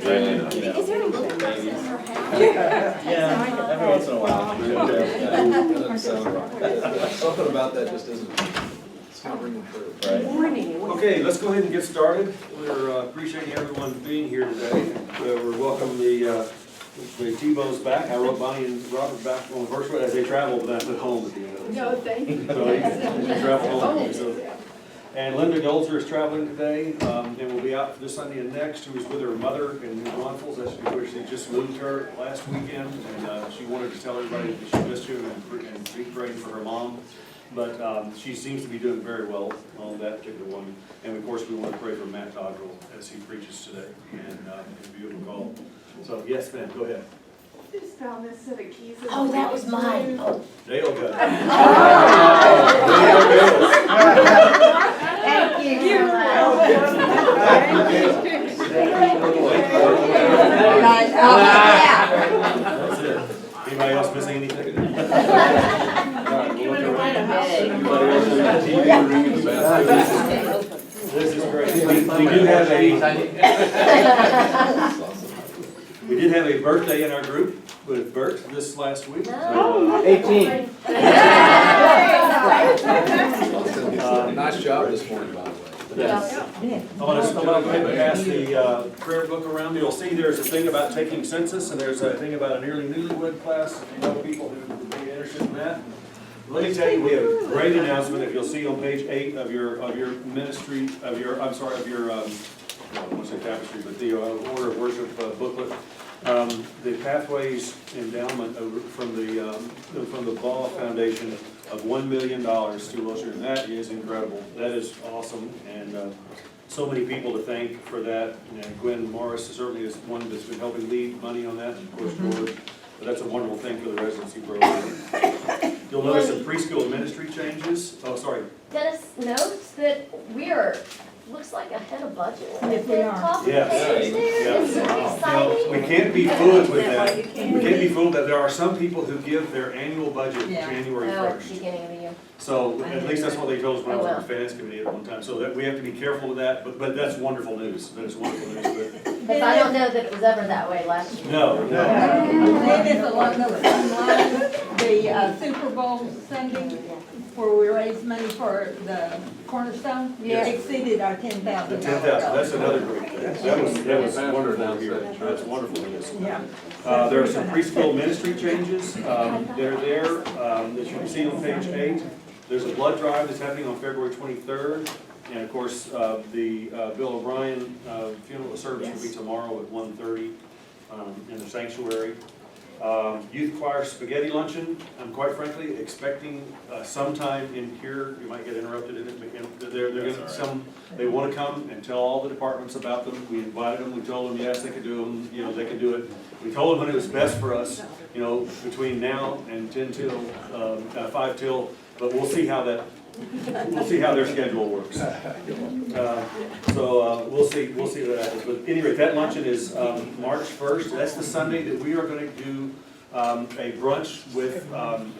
Is there a little person in her house? Yeah, every once in a while. Something about that just isn't, it's not ringing true. Good morning. Okay, let's go ahead and get started. We're appreciating everyone being here today. We're welcoming the Tebow's back. I wrote Bonnie and Robert back on the first one as they traveled, but I put home at the end of it. No, thank you. So they travel home. So. And Linda Golzer is traveling today, and will be out this Sunday and next. She was with her mother in New Braunfels. That's where she just moved her last weekend, and she wanted to tell everybody that she missed you and be praying for her mom. But she seems to be doing very well on that particular one. And of course, we want to pray for Matt Dodrell as he preaches today, and his beautiful call. So yes, ma'am, go ahead. Just found this set of keys. Oh, that was mine. Oh. Dale, go. Thank you. That's it. Anybody else missing anything? This is great. We did have a birthday in our group with Bert this last week. 18. Nice job this morning, by the way. Yes. I want to go ahead and pass the prayer book around. You'll see there's a thing about taking census, and there's a thing about a nearly newlywed class. If you know people who would be interested in that. Let me tell you, we have a great announcement. If you'll see on page 8 of your ministry of your I won't say tapestry, but the order of worship booklet. The Pathways endowment from the Ball Foundation of $1 million to Wilshire, and that is incredible. That is awesome, and so many people to thank for that. And Gwen Morris certainly is one that's been helping lead money on that, and of course George. But that's a wonderful thing for the residency program. You'll notice some preschool ministry changes. Oh, sorry. Dennis notes that we are, looks like ahead of budget. Yes, we are. Top of the Yes. page there. Yeah. It's very You know, exciting. we can't be fooled with that. We can't be fooled that there are some people who give their annual budget January Oh, 1st. beginning of the year. So at least that's what they told us when I was on the finance committee at one time. So that we have to be careful with that, but that's wonderful news. That is wonderful news. But I don't know that it was ever that way last year. No. Maybe it's along those same lines, the Super Bowl Sunday, where we raised money for the Cornerstone, exceeded our $10,000. The 10,000, that's another great thing. That was wonderful to hear. That's wonderful news. Yeah. There are some preschool ministry changes. They're there, that you can see on page 8. There's a blood drive that's happening on February 23rd. And of course, the Bill O'Brien funeral service will be tomorrow at 1:30 in the sanctuary. Youth choir spaghetti luncheon, I'm quite frankly expecting sometime in here, you might get interrupted in it, but they're going to they want to come and tell all the departments about them. We invited them, we told them yes, they could do them, they could do it. We told them when it was best for us, between now and 10 till 5 till, but we'll see how their schedule works. So we'll see what happens. But anyway, that luncheon is March 1st. That's the Sunday that we are going to do a brunch with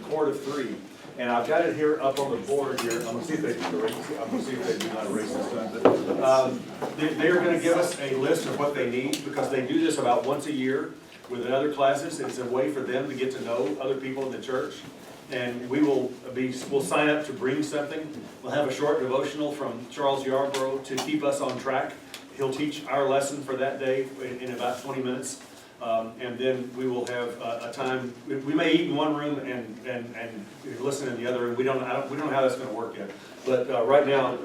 Court of Three. And I've got it here up on the board here. I'm going to see if they do erase. I'm going to see if they do not erase this time. But they're going to give us a list of what they need, because they do this about once a year with other classes. It's a way for them to get to know other people in the church. And we'll sign up to bring something. We'll have a short devotional from Charles Yarborough to keep us on track. He'll teach our lesson for that day in about 20 minutes. And then we will have a time, we may eat in one room and listen in the other room. We don't know how that's going to work yet. But right now,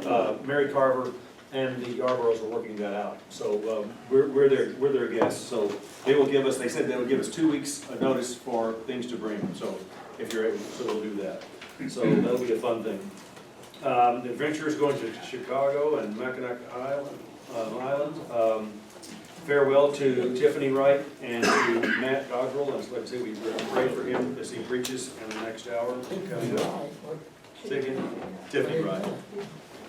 Mary Carver and the Yarboroughs are working that out. So we're their guests. So they said they would give us 2 weeks notice for things to bring. So if you're able, so they'll do that. So that'll be a fun thing. The adventure is going to Chicago and Mackinac Island. Farewell to Tiffany Wright and to Matt Dodrell. And like I say, we pray for him as he preaches in the next hour coming up. Say again? Tiffany Wright.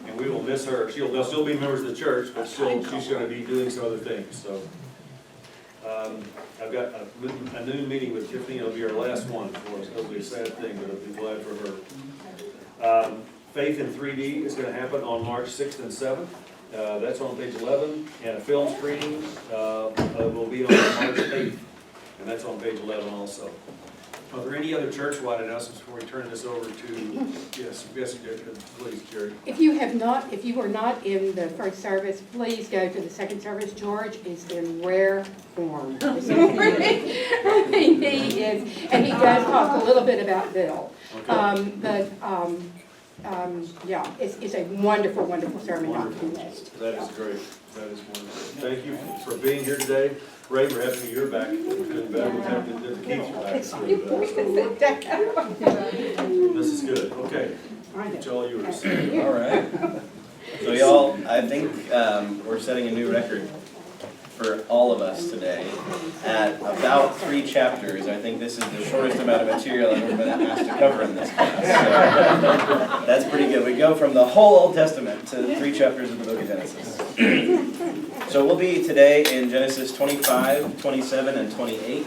And we will miss her. They'll still be members of the church, but she's going to be doing some other things. So I've got a noon meeting with Tiffany. It'll be our last one for us. It'll be a sad thing, but I'll be glad for her. Faith in 3D is going to happen on March 6th and 7th. That's on page 11, and a film screening will be on March 8th, and that's on page 11 also. Are there any other church-wide announcements before we turn this over to, yes, please, Jerry? If you are not in the first service, please go to the second service. George is in rare form this morning. He is, and he does talk a little bit about Bill. Okay. Yeah, it's a wonderful, wonderful sermon. Wonderful. That is great. That is wonderful. Thank you for being here today. Ray, we're happy you're back. We're feeling better. We're happy that the Keiths are back. This is good. Okay. It's all yours. All right. So y'all, I think we're setting a new record for all of us today at about 3 chapters. I think this is the shortest amount of material I've ever been asked to cover in this class. So that's pretty good. We go from the whole Old Testament to 3 chapters of the book of Genesis. So we'll be today in Genesis 25, 27, and 28.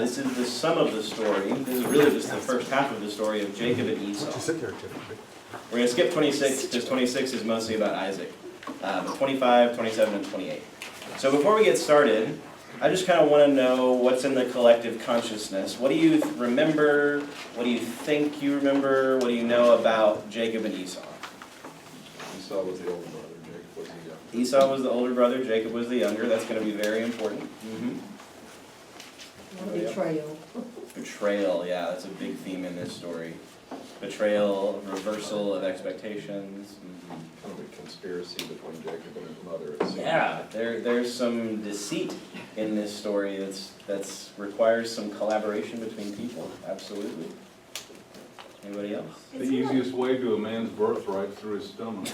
This is the sum of the story. This is really just the first half of the story of Jacob and Esau. We're going to skip 26 because 26 is mostly about Isaac. But 25, 27, and 28. So before we get started, I just kind of want to know what's in the collective consciousness. What do you remember? What do you think you remember? What do you know about Jacob and Esau? Esau was the older brother, Jacob was the younger. Esau was the older brother, Jacob was the younger. That's going to be very important. Betrayal. Betrayal, yeah, that's a big theme in this story. Betrayal, reversal of expectations. Kind of a conspiracy between Jacob and his mother, it seems. Yeah, there's some deceit in this story that's requires some collaboration between people. Absolutely. Anybody else? The easiest way to a man's birthright through his stomach.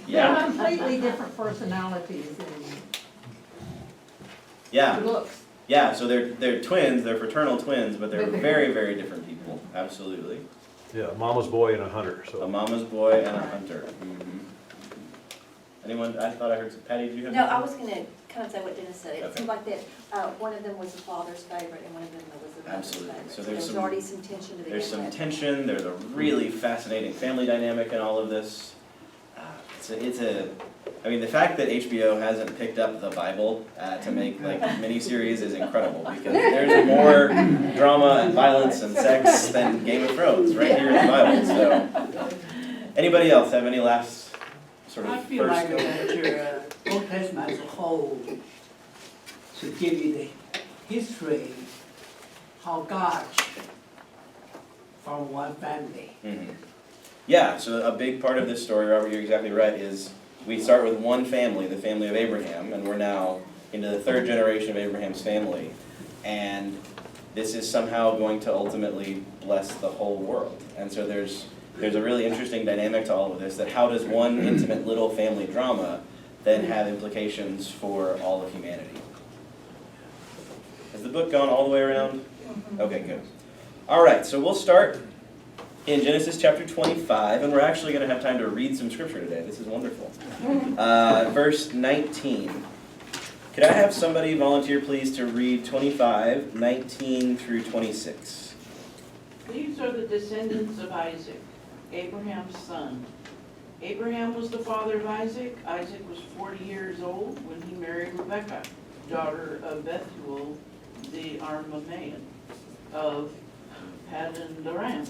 Yeah. Completely different personalities and Yeah. looks. Yeah, so they're twins, they're fraternal twins, but they're very, very different people. Absolutely. Yeah, mama's boy and a hunter, A so. mama's boy and a hunter. Anyone, I thought I heard, Patty, did you have No, I something? was gonna kind of say what Dennis said. It Okay. seemed like that, one of them was the father's favorite and one of them was the mother's Absolutely. favorite. So there's some- already some tension to begin There's some with. tension, there's a really fascinating family dynamic in all of this. I mean, the fact that HBO hasn't picked up the Bible to make like miniseries is incredible because there's more drama and violence and sex than Game of Thrones right here in the Bible. So, anybody else have any last sort of I feel first? like that your Old Testament as a whole should give you the history, how God from one family. Mhm. Yeah, so a big part of this story, Robert, you're exactly right, is we start with one family, the family of Abraham, and we're now into the 3rd generation of Abraham's family. And this is somehow going to ultimately bless the whole world. And so there's a really interesting dynamic to all of this, that how does one intimate little family drama then have implications for all of humanity? Has the book gone all the way around? Okay, good. All right, so we'll start in Genesis chapter 25, and we're actually going to have time to read some scripture today. This is wonderful. Verse 19. Could I have somebody volunteer, please, to read 25, 19 through 26? These are the descendants of Isaac, Abraham's son. Abraham was the father of Isaac. Isaac was 40 years old when he married Rebekah, daughter of Bethuel, the Aramean of Paddan Aram,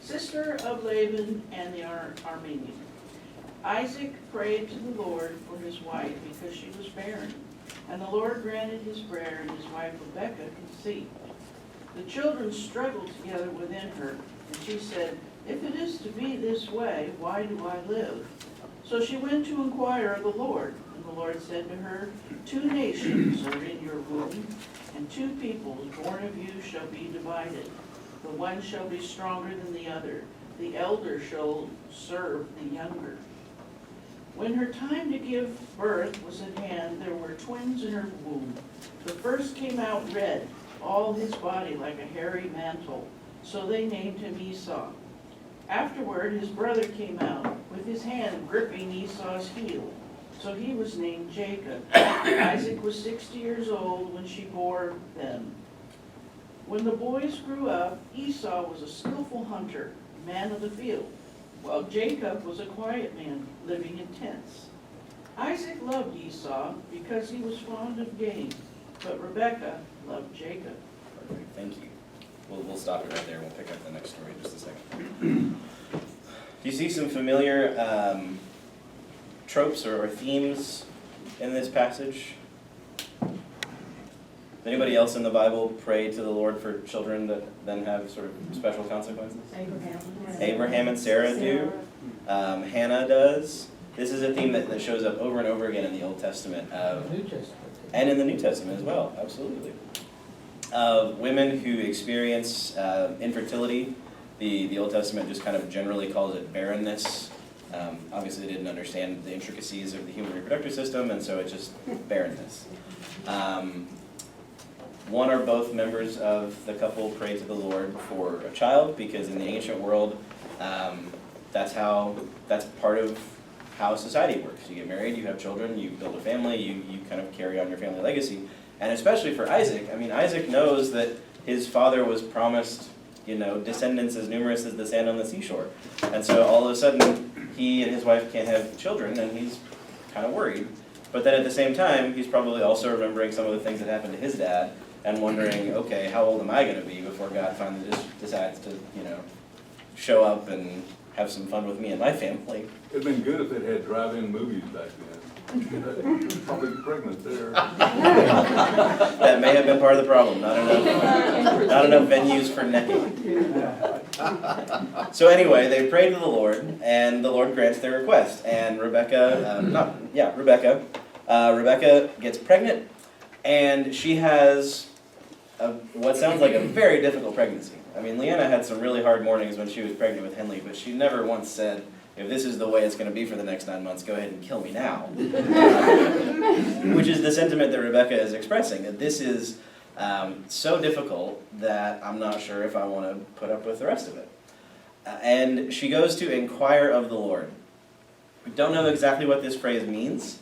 sister of Laban and the Aramean. Isaac prayed to the Lord for his wife because she was barren, and the Lord granted his prayer, and his wife Rebekah conceived. The children struggled together within her, and she said, "If it is to be this way, why do I live?" So she went to inquire of the Lord, and the Lord said to her, "Two nations are in your womb, and 2 peoples born of you shall be divided. The one shall be stronger than the other. The elder shall serve the younger." When her time to give birth was at hand, there were twins in her womb. The first came out red, all his body like a hairy mantle, so they named him Esau. Afterward, his brother came out, with his hand gripping Esau's heel, so he was named Jacob. Isaac was 60 years old when she bore them. When the boys grew up, Esau was a skillful hunter, man of the field. while Jacob was a quiet man, living in tents. Isaac loved Esau because he was fond of game, but Rebekah loved Jacob. Perfect, thank you. We'll stop it right there, we'll pick up the next story in just a second. Do you see some familiar tropes or themes in this passage? Does anybody else in the Bible pray to the Lord for children that then have sort of special consequences? Abraham and Sarah do. Hannah does. This is a theme that shows up over and over again in the Old Testament. And in the New Testament as well, absolutely. Women who experience infertility, the Old Testament just kind of generally calls it barrenness. Obviously they didn't understand the intricacies of the human reproductive system, and so it's just barrenness. One or both members of the couple pray to the Lord for a child, because in the ancient world, that's part of how society works. You get married, you have children, you build a family, you kind of carry on your family legacy. And especially for Isaac, I mean, Isaac knows that his father was promised, descendants as numerous as the sand on the seashore. And so all of a sudden, he and his wife can't have children, and he's kind of worried. But then at the same time, he's probably also remembering some of the things that happened to his dad, and wondering, okay, how old am I going to be before God finally just decides to, show up and have some fun with me and my family. It'd been good if it had drive-in movies back then. Probably pregnant there. That may have been part of the problem, not enough venues for necking. So anyway, they pray to the Lord, and the Lord grants their request. And Rebekah gets pregnant, and she has what sounds like a very difficult pregnancy. I mean, Leanna had some really hard mornings when she was pregnant with Henley, but she never once said, if this is the way it's going to be for the next 9 months, go ahead and kill me now. Which is the sentiment that Rebekah is expressing, that this is so difficult that I'm not sure if I want to put up with the rest of it. And she goes to inquire of the Lord. We don't know exactly what this phrase means.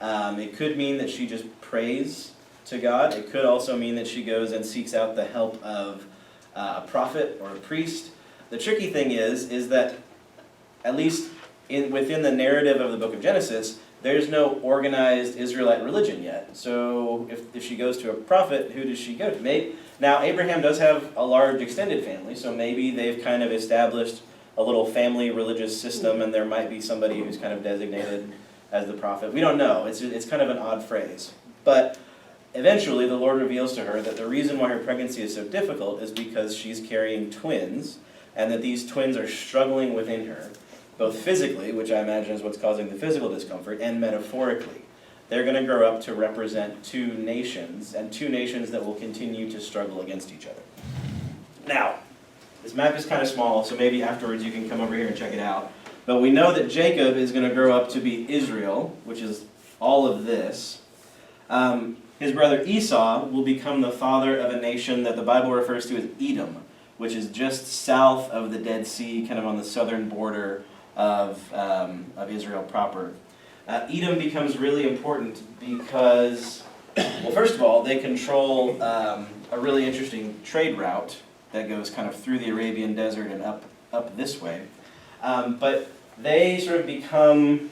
It could mean that she just prays to God. It could also mean that she goes and seeks out the help of a prophet or a priest. The tricky thing is that at least within the narrative of the book of Genesis, there's no organized Israelite religion yet. So if she goes to a prophet, who does she go to? Now, Abraham does have a large extended family, so maybe they've kind of established a little family religious system, and there might be somebody who's kind of designated as the prophet. We don't know. It's kind of an odd phrase. But eventually, the Lord reveals to her that the reason why her pregnancy is so difficult is because she's carrying twins, and that these twins are struggling within her, both physically, which I imagine is what's causing the physical discomfort, and metaphorically. They're going to grow up to represent two nations, and two nations that will continue to struggle against each other. Now, this map is kind of small, so maybe afterwards you can come over here and check it out. But we know that Jacob is going to grow up to be Israel, which is all of this. His brother Esau will become the father of a nation that the Bible refers to as Edom, which is just south of the Dead Sea, kind of on the southern border of Israel proper. Edom becomes really important because, well, first of all, they control a really interesting trade route that goes kind of through the Arabian desert and up this way. But they sort of become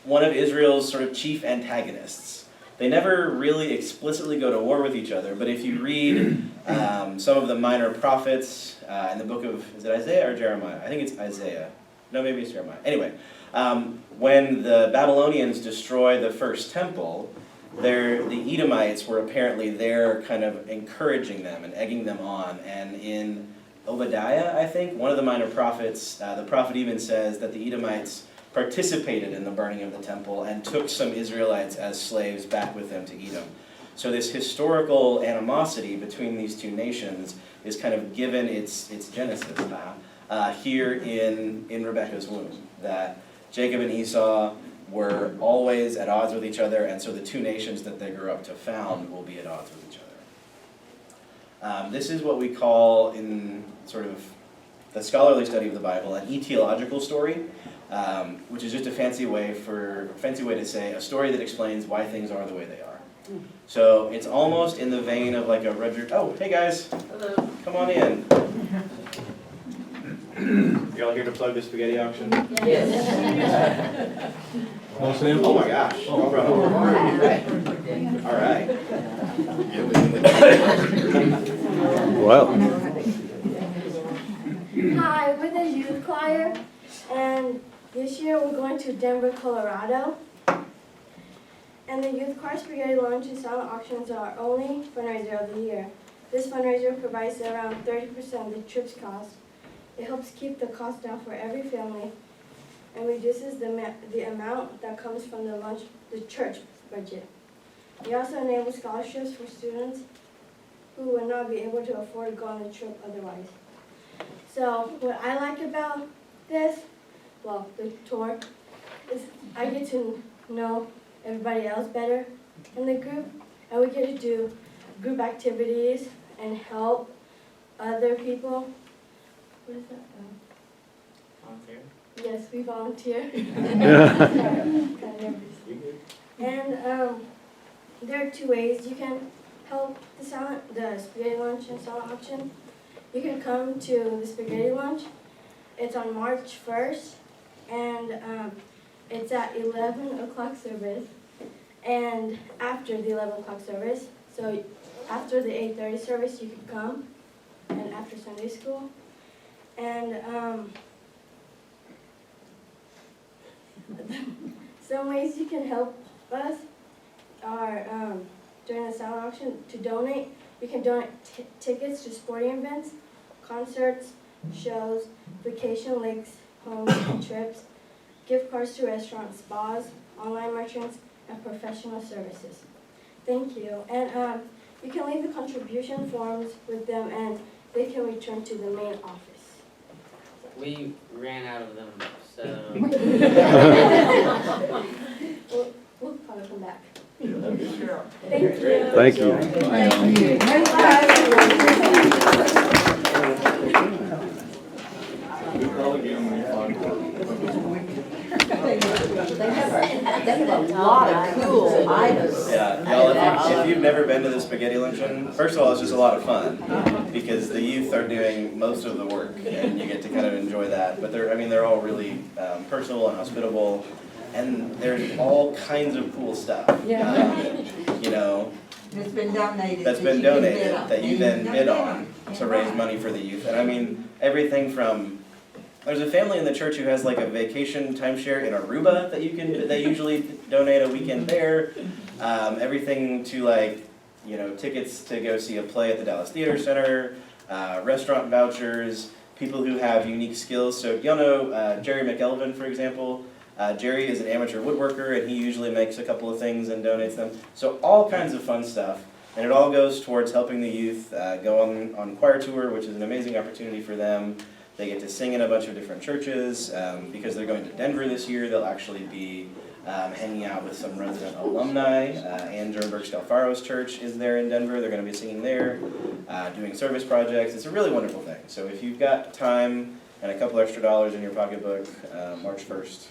one of Israel's sort of chief antagonists. They never really explicitly go to war with each other, but if you read some of the minor prophets in the book of, is it Isaiah or Jeremiah? I think it's Isaiah. No, maybe it's Jeremiah. Anyway, when the Babylonians destroy the first temple, the Edomites were apparently there kind of encouraging them and egging them on. And in Obadiah, I think, one of the minor prophets, the prophet even says that the Edomites participated in the burning of the temple and took some Israelites as slaves back with them to Edom. So this historical animosity between these two nations is kind of given its genesis here in Rebekah's womb, that Jacob and Esau were always at odds with each other, and so the two nations that they grew up to found will be at odds with each other. This is what we call, in sort of the scholarly study of the Bible, an etiological story, which is just a fancy way to say a story that explains why things are the way they are. So it's almost in the vein of like a Rudyard. Oh, hey guys, Hello. come on in. Y'all here to plug the spaghetti auction? Yes. Want to see him? Oh my gosh. All right. Wow. Hi, we're the youth choir, and this year we're going to Denver, Colorado. And the youth choir spaghetti lunch and silent auctions are our only fundraiser of the year. This fundraiser provides around 30% of the trip's cost. It helps keep the cost down for every family and reduces the amount that comes from the church budget. It also enables scholarships for students who would not be able to afford to go on the trip otherwise. So what I like about this, well, the tour, is I get to know everybody else better in the group, and we get to do group activities and help other people. What is that? Volunteer? Yes, we volunteer. And there are 2 ways you can help the spaghetti lunch and salad auction. You can come to the spaghetti lunch. It's on March 1st, and it's at 11 o'clock service. And after the 11 o'clock service, so after the 8:30 service, you can come, and after Sunday school. And some ways you can help us are during the silent auction to donate. You can donate tickets to sporting events, concerts, shows, vacation lakes, homes, and trips, gift cards to restaurants, spas, online merchants, and professional services. Thank you. And you can leave the contribution forms with them, and they can return to the main office. We ran out of them, so. We'll probably come back. Sure. Thank you. Thank you. We'll probably get them when you find work. They have a lot of cool items. Yeah, y'all, if you've never been to the spaghetti luncheon, first of all, it's just a lot of fun because the youth are doing most of the work and you get to kind of enjoy that. But they're all really personal and hospitable, and there's all kinds of cool stuff. You know, It's been donated. that's been donated that you then bid on to raise money for the youth. And I mean, everything from, there's a family in the church who has like a vacation timeshare in Aruba that they usually donate a weekend there. Everything to like, you know, tickets to go see a play at the Dallas Theater Center, restaurant vouchers, people who have unique skills. So y'all know Jerry McElvin, for example. Jerry is an amateur woodworker, and he usually makes a couple of things and donates them. So all kinds of fun stuff, and it all goes towards helping the youth go on choir tour, which is an amazing opportunity for them. They get to sing in a bunch of different churches. Because they're going to Denver this year, they'll actually be hanging out with some resident alumni. Ann Jernberg Scalfaro's church is there in Denver. They're going to be singing there, doing service projects. It's a really wonderful thing. So if you've got time and a couple extra dollars in your pocketbook, March 1st,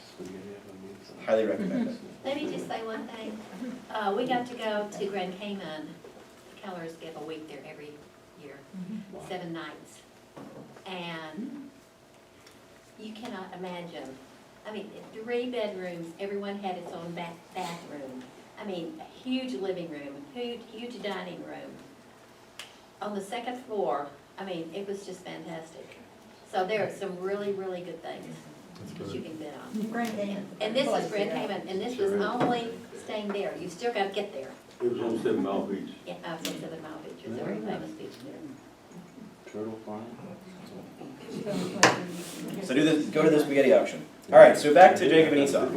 highly recommend it. Let me just say one thing. We got to go to Grand Cayman. The Kellers give a week there every year, 7 nights. And you cannot imagine, 3 bedrooms, everyone had its own bathroom. A huge living room, huge dining room. On the 2nd floor, it was just fantastic. So there are some really, really good things that you can bid on. Grand Cayman. And this is Grand Cayman, and this was only staying there. You still got to get there. It was on 7 Mile Beach. Yeah, from 7 Mile Beach, it's a very famous beach there. Turtle farm. So go to the spaghetti auction. All right, so back to Jacob and Esau.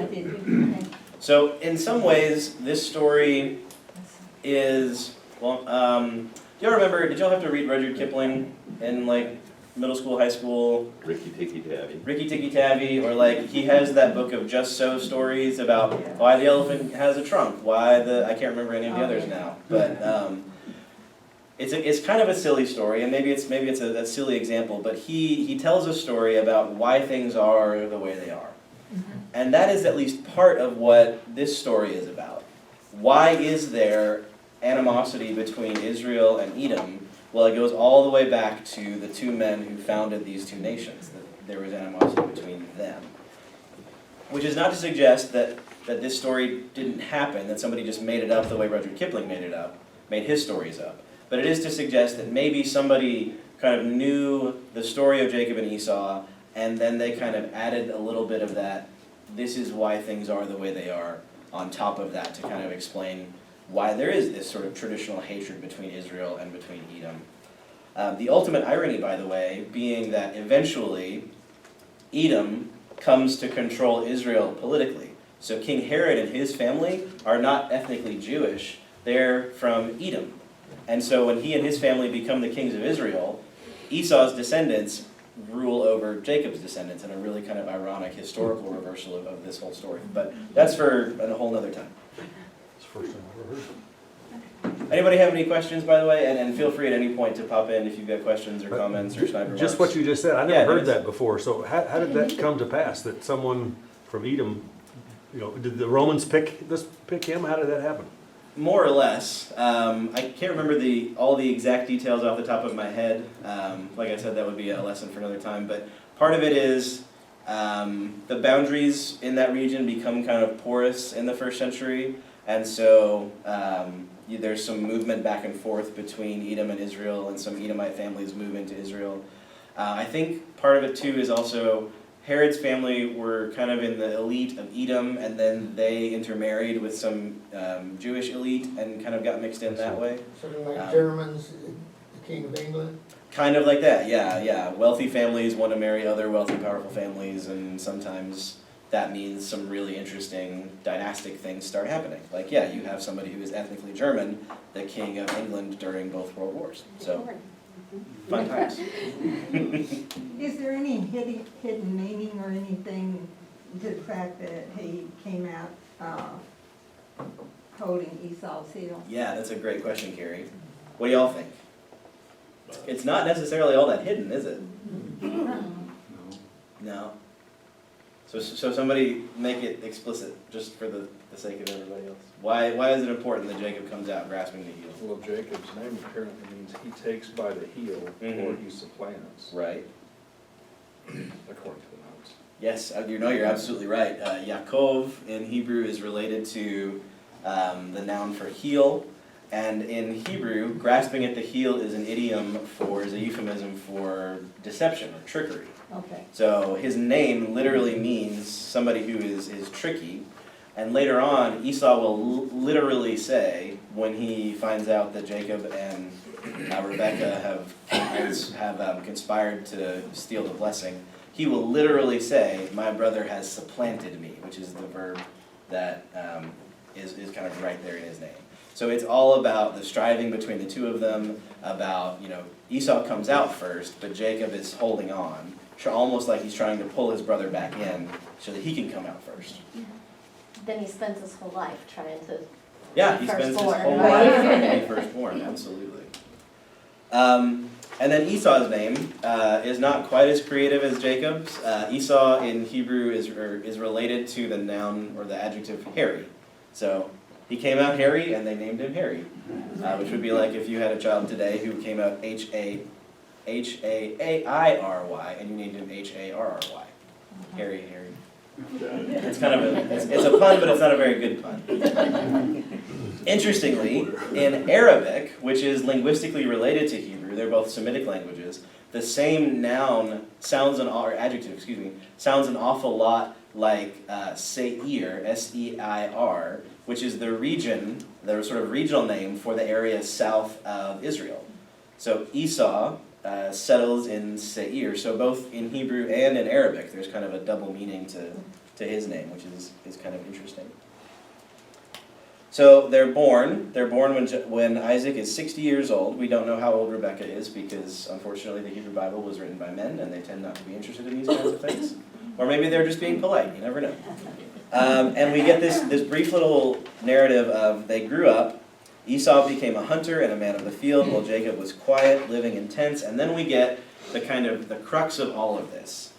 So in some ways, this story is, well, do y'all remember, did y'all have to read Rudyard Kipling in like middle school, high school? Ricky Tikki Tavi. Ricky Tikki Tavi, or like he has that book of Just So stories about why the elephant has a trunk, I can't remember any of the others now, but it's kind of a silly story, and maybe it's a silly example, but he tells a story about why things are the way they are. And that is at least part of what this story is about. Why is there animosity between Israel and Edom? Well, it goes all the way back to the 2 men who founded these 2 nations, there was animosity between them. Which is not to suggest that this story didn't happen, that somebody just made it up the way Rudyard Kipling made it up, made his stories up. But it is to suggest that maybe somebody kind of knew the story of Jacob and Esau, and then they kind of added a little bit of that, this is why things are the way they are, on top of that to kind of explain why there is this sort of traditional hatred between Israel and between Edom. The ultimate irony, by the way, being that eventually Edom comes to control Israel politically. So King Herod and his family are not ethnically Jewish, they're from Edom. And so when he and his family become the kings of Israel, Esau's descendants rule over Jacob's descendants in a really kind of ironic historical reversal of this whole story. But that's for a whole nother time. It's the first time I've ever heard of it. Anybody have any questions, by the way? And feel free at any point to pop in if you've got questions or comments or snide remarks. Just what you just said, I Yeah, never heard it is. that before. So how did that come to pass, that someone from Edom, did the Romans pick him? How did that happen? More or less. I can't remember all the exact details off the top of my head. Like I said, that would be a lesson for another time. But part of it is the boundaries in that region become kind of porous in the first century. And so there's some movement back and forth between Edom and Israel, and some Edomite families move into Israel. I think part of it too is also Herod's family were kind of in the elite of Edom, and then they intermarried with some Jewish elite and kind of got mixed in that way. Sort of like Germans, the King of England? Kind of like that, yeah. Wealthy families want to marry other wealthy, powerful families, and sometimes that means some really interesting dynastic things start happening. Like, yeah, you have somebody who is ethnically German, the King of England during both World Wars. So, fun times. Is there any hidden meaning or anything to the fact that he came out holding Esau's heel? Yeah, that's a great question, Carrie. What do y'all think? It's not necessarily all that hidden, is it? No. So somebody make it explicit, just for the sake of everybody else. Why is it important that Jacob comes out grasping the heel? Well, Jacob's name apparently means he takes by the heel, or he supplants. Right. According to the notes. Yes, you're absolutely right. Yaakov in Hebrew is related to the noun for heel, and in Hebrew, grasping at the heel is a euphemism for deception or trickery. Okay. So his name literally means somebody who is tricky, and later on, Esau will literally say, when he finds out that Jacob and Rebekah have conspired to steal the blessing, he will literally say, my brother has supplanted me, which is the verb that is kind of right there in his name. So it's all about the striving between the two of them, about, Esau comes out first, but Jacob is holding on, almost like he's trying to pull his brother back in so that he can come out first. Then he spends his whole life trying to Yeah, be he spends his firstborn, whole right? life trying to be firstborn, absolutely. And then Esau's name is not quite as creative as Jacob's. Esau in Hebrew is related to the noun or the adjective hairy. So he came out hairy and they named him Harry, which would be like if you had a child today who came out H-A-A-I-R-Y and you named him H-A-R-R-Y. Harry. It's kind of it's a pun, but it's not a very good pun. Interestingly, in Arabic, which is linguistically related to Hebrew, they're both Semitic languages, the same noun sounds an awful lot like Seir, S-E-I-R, which is the sort of regional name for the area south of Israel. So Esau settles in Seir. So both in Hebrew and in Arabic, there's kind of a double meaning to his name, which is kind of interesting. So they're born when Isaac is 60 years old. We don't know how old Rebekah is because, unfortunately, the Hebrew Bible was written by men, and they tend not to be interested in these kinds of things. Or maybe they're just being polite. You never know. And we get this brief little narrative of they grew up. Esau became a hunter and a man of the field, while Jacob was quiet, living in tents. And then we get the crux of all of this.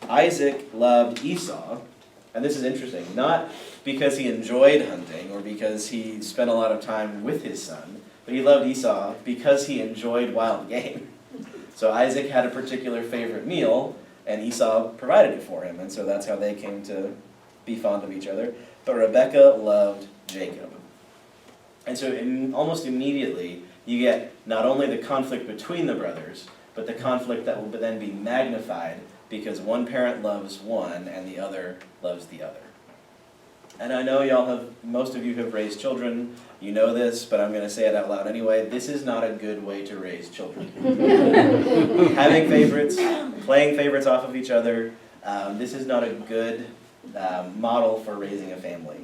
Isaac loved Esau, and this is interesting, not because he enjoyed hunting or because he spent a lot of time with his son, but he loved Esau because he enjoyed wild game. So Isaac had a particular favorite meal, and Esau provided it for him, and so that's how they came to be fond of each other. But Rebekah loved Jacob. And so almost immediately, you get not only the conflict between the brothers, but the conflict that will then be magnified because one parent loves one and the other loves the other. And I know most of you have raised children, you know this, but I'm going to say it out loud anyway. This is not a good way to raise children. Having favorites, playing favorites off of each other, this is not a good model for raising a family.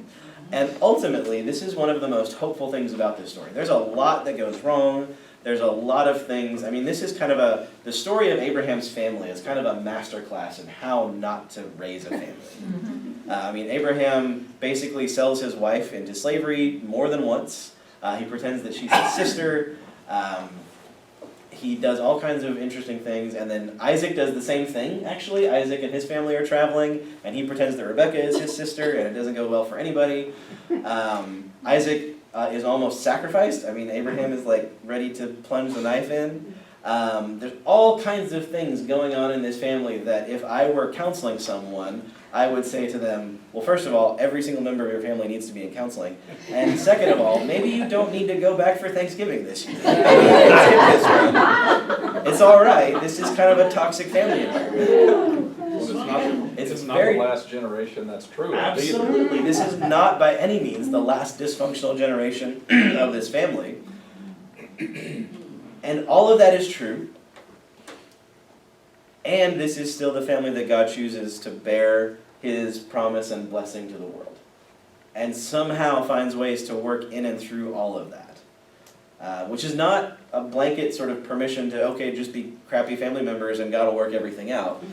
And ultimately, this is one of the most hopeful things about this story. There's a lot that goes wrong. There's a lot of things. I mean, this is kind of the story of Abraham's family is kind of a masterclass in how not to raise a family. Abraham basically sells his wife into slavery more than once. He pretends that she's his sister. He does all kinds of interesting things, and then Isaac does the same thing, actually. Isaac and his family are traveling, and he pretends that Rebekah is his sister, and it doesn't go well for anybody. Isaac is almost sacrificed. Abraham is ready to plunge the knife in. There's all kinds of things going on in this family that if I were counseling someone, I would say to them, well, first of all, every single member of your family needs to be in counseling. And second of all, maybe you don't need to go back for Thanksgiving this year. Skip this one. It's all right. This is kind of a toxic family environment. Well, it's not the last generation that's true. Absolutely. This is not by any means the last dysfunctional generation of this family. And all of that is true. And this is still the family that God chooses to bear his promise and blessing to the world. And somehow finds ways to work in and through all of that. Which is not a blanket sort of permission to, okay, just be crappy family members and God will work everything out.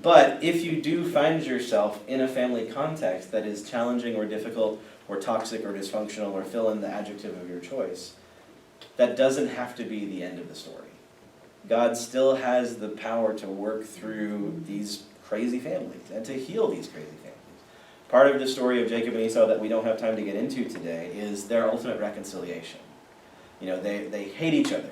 But if you do find yourself in a family context that is challenging or difficult or toxic or dysfunctional or fill in the adjective of your choice, that doesn't have to be the end of the story. God still has the power to work through these crazy families and to heal these crazy families. Part of the story of Jacob and Esau that we don't have time to get into today is their ultimate reconciliation. They hate each other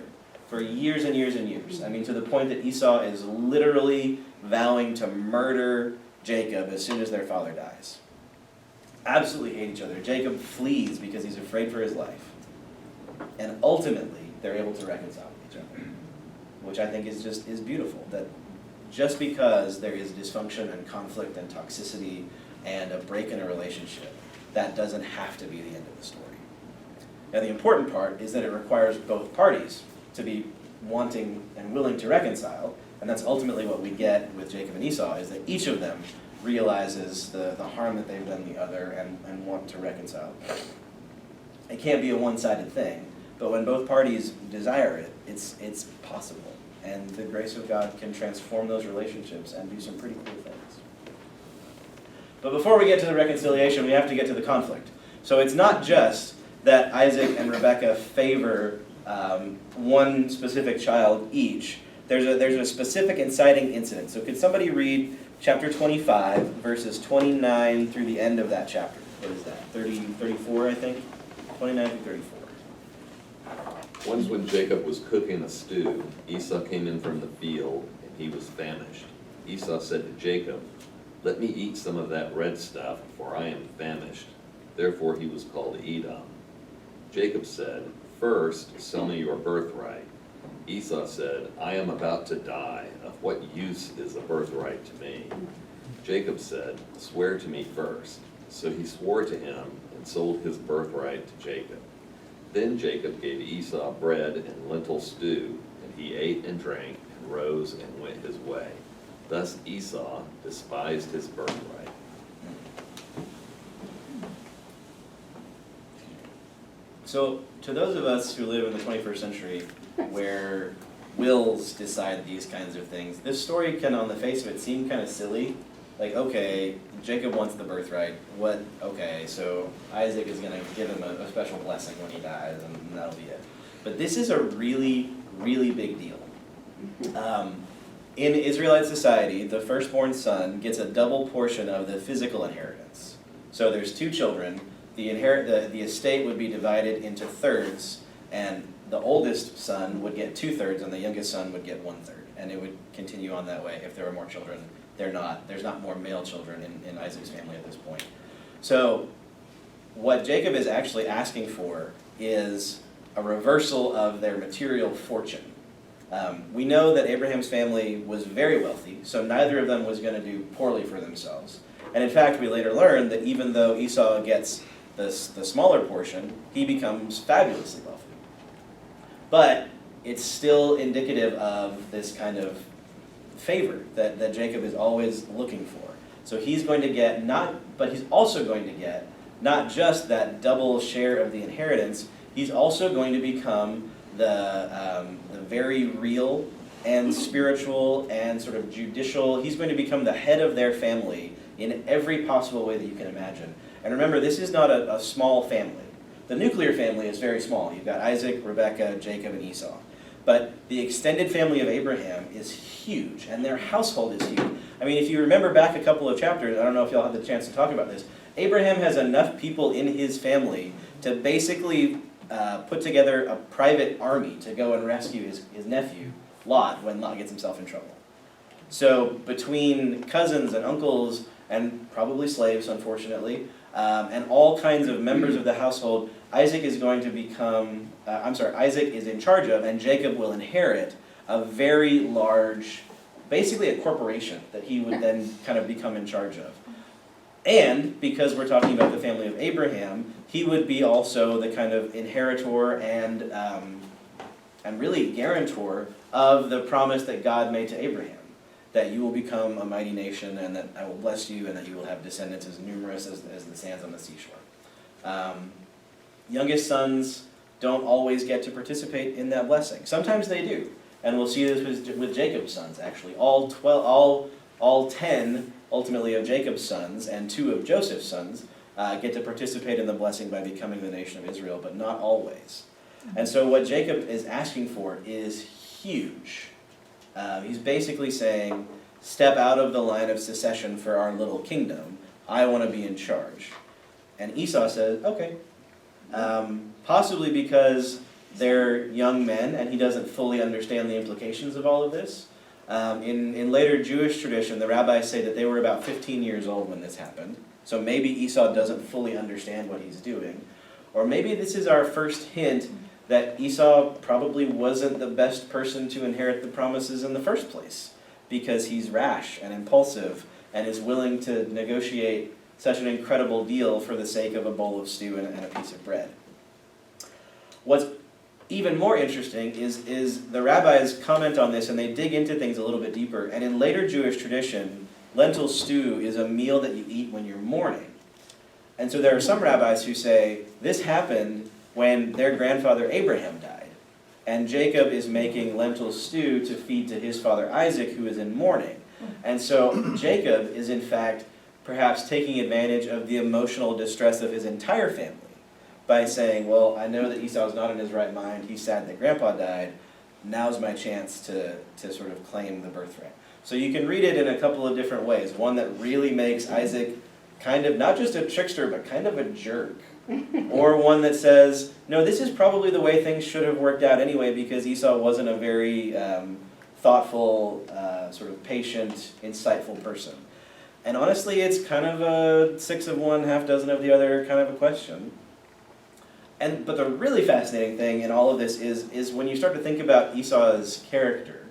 for years and years and years. To the point that Esau is literally vowing to murder Jacob as soon as their father dies. Absolutely hate each other. Jacob flees because he's afraid for his life. And ultimately, they're able to reconcile with each other. Which I think is beautiful, that just because there is dysfunction and conflict and toxicity and a break in a relationship, that doesn't have to be the end of the story. Now the important part is that it requires both parties to be wanting and willing to reconcile, and that's ultimately what we get with Jacob and Esau, is that each of them realizes the harm that they've done the other and want to reconcile. It can't be a one-sided thing. But when both parties desire it, it's possible. And the grace of God can transform those relationships and do some pretty cool things. But before we get to the reconciliation, we have to get to the conflict. So it's not just that Isaac and Rebekah favor one specific child each. There's a specific inciting incident. So could somebody read chapter 25, verses 29 through the end of that chapter? What is that? 34, I think? 29 through 34. Once when Jacob was cooking a stew, Esau came in from the field, and he was famished. Esau said to Jacob, "Let me eat some of that red stuff, for I am famished." Therefore he was called Edom. Jacob said, "First, sell me your birthright." Esau said, "I am about to die. Of what use is a birthright to me?" Jacob said, "Swear to me first." So he swore to him and sold his birthright to Jacob. Then Jacob gave Esau bread and lentil stew, and he ate and drank and rose and went his way. Thus Esau despised his birthright. So to those of us who live in the 21st century where wills decide these kinds of things, this story can, on the face of it, seem kind of silly. Like, okay, Jacob wants the birthright. Okay, so Isaac is going to give him a special blessing when he dies, and that'll be it. But this is a really, really big deal. In Israelite society, the firstborn son gets a double portion of the physical inheritance. So there's two children. The estate would be divided into thirds, and the oldest son would get 2/3, and the youngest son would get 1/3. And it would continue on that way if there were more children there's not more male children in Isaac's family at this point. So what Jacob is actually asking for is a reversal of their material fortune. We know that Abraham's family was very wealthy, so neither of them was going to do poorly for themselves. And in fact, we later learn that even though Esau gets the smaller portion, he becomes fabulously wealthy. But it's still indicative of this kind of favor that Jacob is always looking for. So he's going to get but he's also going to get not just that double share of the inheritance, he's also going to become the very real and spiritual and sort of judicial, he's going to become the head of their family in every possible way that you can imagine. And remember, this is not a small family. The nuclear family is very small. You've got Isaac, Rebekah, Jacob, and Esau. But the extended family of Abraham is huge, and their household is huge. I mean, if you remember back a couple of chapters, I don't know if y'all had the chance to talk about this, Abraham has enough people in his family to basically put together a private army to go and rescue his nephew, Lot, when Lot gets himself in trouble. So between cousins and uncles, and probably slaves, unfortunately, and all kinds of members of the household, Isaac is in charge of, and Jacob will inherit a very large, basically a corporation that he would then kind of become in charge of. And because we're talking about the family of Abraham, he would be also the kind of inheritor and really guarantor of the promise that God made to Abraham, that you will become a mighty nation, and that I will bless you, and that you will have descendants as numerous as the sands on the seashore. Youngest sons don't always get to participate in that blessing. Sometimes they do, and we'll see this with Jacob's sons, actually. All 10, ultimately, of Jacob's sons, and 2 of Joseph's sons, get to participate in the blessing by becoming the nation of Israel, but not always. And so what Jacob is asking for is huge. He's basically saying, step out of the line of secession for our little kingdom. I want to be in charge. And Esau says, okay. Possibly because they're young men and he doesn't fully understand the implications of all of this. In later Jewish tradition, the rabbis say that they were about 15 years old when this happened. So maybe Esau doesn't fully understand what he's doing. Or maybe this is our first hint that Esau probably wasn't the best person to inherit the promises in the first place, because he's rash and impulsive and is willing to negotiate such an incredible deal for the sake of a bowl of stew and a piece of bread. What's even more interesting is the rabbis comment on this and they dig into things a little bit deeper. And in later Jewish tradition, lentil stew is a meal that you eat when you're mourning. And so there are some rabbis who say this happened when their grandfather Abraham died. And Jacob is making lentil stew to feed to his father Isaac, who is in mourning. And so Jacob is in fact perhaps taking advantage of the emotional distress of his entire family by saying, well, I know that Esau's not in his right mind, he's sad that grandpa died, now's my chance to sort of claim the birthright. So you can read it in a couple of different ways. One that really makes Isaac kind of, not just a trickster, but kind of a jerk. Or one that says, no, this is probably the way things should have worked out anyway, because Esau wasn't a very thoughtful, sort of patient, insightful person. And honestly, it's kind of a 6 of one, half dozen of the other kind of a question. But the really fascinating thing in all of this is when you start to think about Esau's character,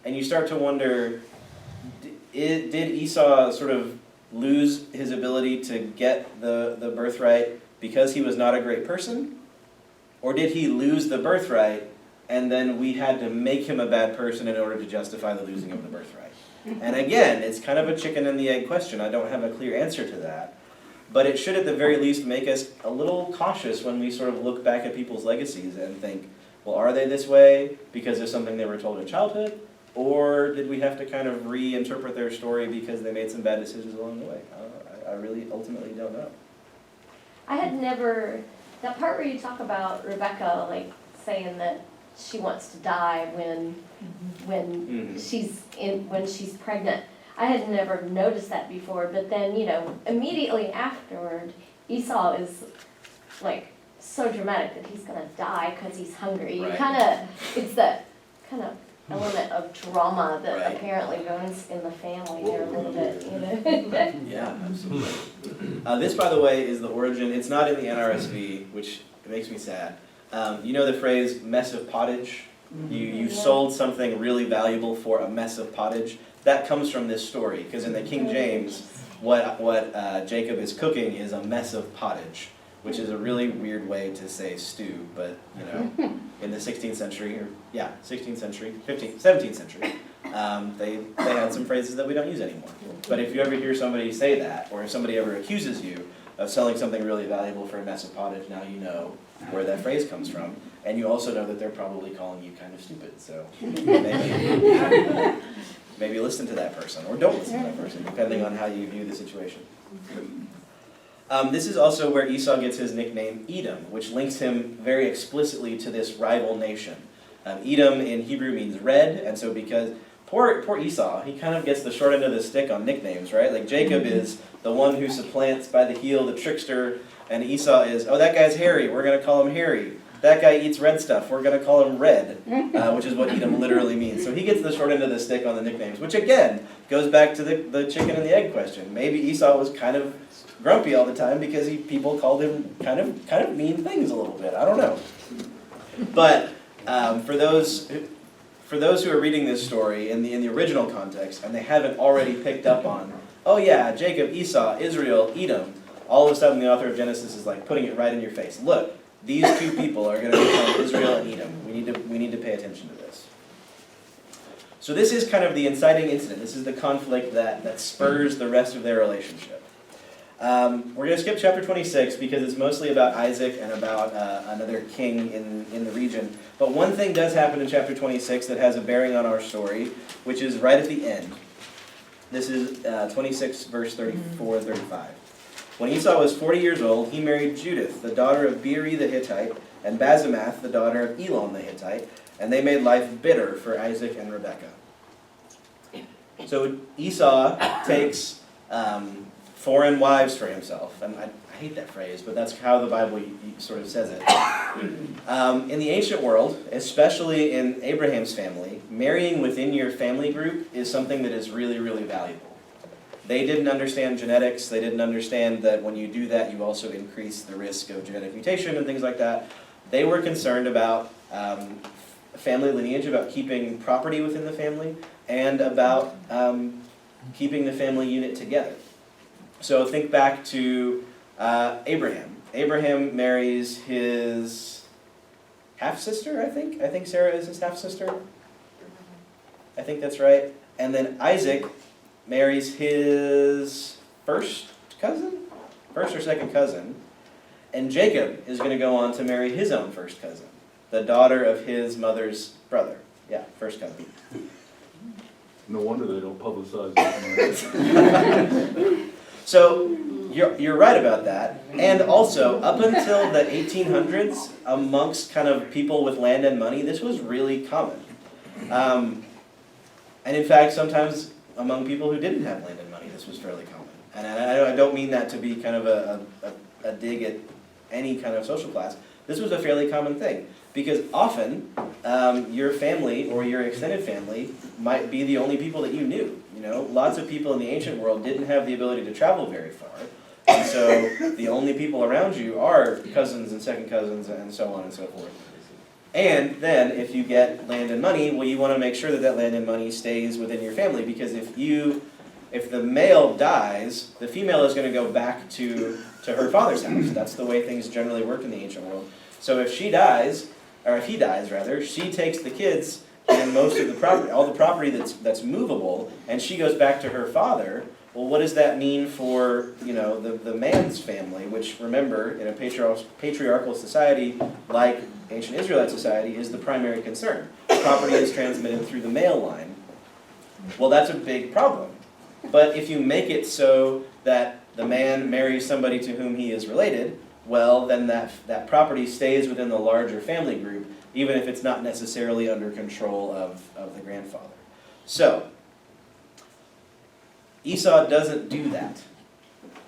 and you start to wonder, did Esau sort of lose his ability to get the birthright because he was not a great person? Or did he lose the birthright and then we had to make him a bad person in order to justify the losing of the birthright? And again, it's kind of a chicken and the egg question. I don't have a clear answer to that. But it should at the very least make us a little cautious when we sort of look back at people's legacies and think, well, are they this way because of something they were told in childhood? Or did we have to kind of reinterpret their story because they made some bad decisions along the way? I really ultimately don't know. I had never, that part where you talk about Rebecca, like, saying that she wants to die when she's pregnant. I had never noticed that before, but then, immediately afterward, Esau is, like, so dramatic that he's gonna die because he's hungry. Right. It's that kind of element of drama that Right. apparently runs in the family there a little bit, you know? Yeah, absolutely. This, by the way, is the origin. It's not in the NRSV, which makes me sad. You know the phrase "mess of pottage"? You sold something really valuable for a mess of pottage. That comes from this story, because in the King James, what Jacob is cooking is a mess of pottage, which is a really weird way to say stew, but you know, in the 16th century, or yeah, 16th century, 17th century, they had some phrases that we don't use anymore. But if you ever hear somebody say that, or if somebody ever accuses you of selling something really valuable for a mess of pottage, now you know where that phrase comes from, and you also know that they're probably calling you kind of stupid, so maybe listen to that person, or don't listen to that person, depending on how you view the situation. This is also where Esau gets his nickname Edom, which links him very explicitly to this rival nation. Edom in Hebrew means red, and so because poor Esau, he kind of gets the short end of the stick on nicknames, right? Like Jacob is the one who supplants by the heel the trickster, and Esau is, oh, that guy's hairy, we're going to call him hairy. That guy eats red stuff, we're going to call him red, which is what Edom literally means. So he gets the short end of the stick on the nicknames, which again goes back to the chicken and the egg question. Maybe Esau was kind of grumpy all the time because people called him kind of mean things a little bit. I don't know. But for those who are reading this story in the original context and they haven't already picked up on, oh yeah, Jacob, Esau, Israel, Edom, all of a sudden the author of Genesis is like putting it right in your face. Look, these two people are going to become Israel and Edom. We need to pay attention to this. So this is kind of the inciting incident. This is the conflict that spurs the rest of their relationship. We're going to skip chapter 26 because it's mostly about Isaac and about another king in the region. But one thing does happen in chapter 26 that has a bearing on our story, which is right at the end. This is 26 verse 34 and 35. When Esau was 40 years old, he married Judith, the daughter of Beeri the Hittite, and Basemath, the daughter of Elon the Hittite, and they made life bitter for Isaac and Rebekah. So Esau takes foreign wives for himself, and I hate that phrase, but that's how the Bible sort of says it. In the ancient world, especially in Abraham's family, marrying within your family group is something that is really, really valuable. They didn't understand genetics. They didn't understand that when you do that, you also increase the risk of genetic mutation and things like that. They were concerned about family lineage, about keeping property within the family, and about keeping the family unit together. So think back to Abraham. Abraham marries his half-sister, I think. I think Sarah is his half-sister. I think that's right. And then Isaac marries his first or second cousin, and Jacob is going to go on to marry his own first cousin, the daughter of his mother's brother. Yeah, first cousin. No wonder they don't publicize that. So you're right about that, and also up until the 1800s, amongst kind of people with land and money, this was really common, and in fact, sometimes among people who didn't have land and money, this was fairly common. And I don't mean that to be kind of a dig at any kind of social class. This was a fairly common thing, because often your family or your extended family might be the only people that you knew. You know, lots of people in the ancient world didn't have the ability to travel very far, and so the only people around you are cousins and second cousins and so on and so forth. And then if you get land and money, well, you want to make sure that land and money stays within your family, because if the male dies, the female is going to go back to her father's house. That's the way things generally work in the ancient world. So if she dies, or if he dies rather, she takes the kids and most of the property, all the property that's movable, and she goes back to her father. Well, what does that mean for, you know, the man's family, which, remember, in a patriarchal society like ancient Israelite society, is the primary concern. Property is transmitted through the male line. Well, that's a big problem. But if you make it so that the man marries somebody to whom he is related, well, then that property stays within the larger family group, even if it's not necessarily under control of the grandfather. So, Esau doesn't do that.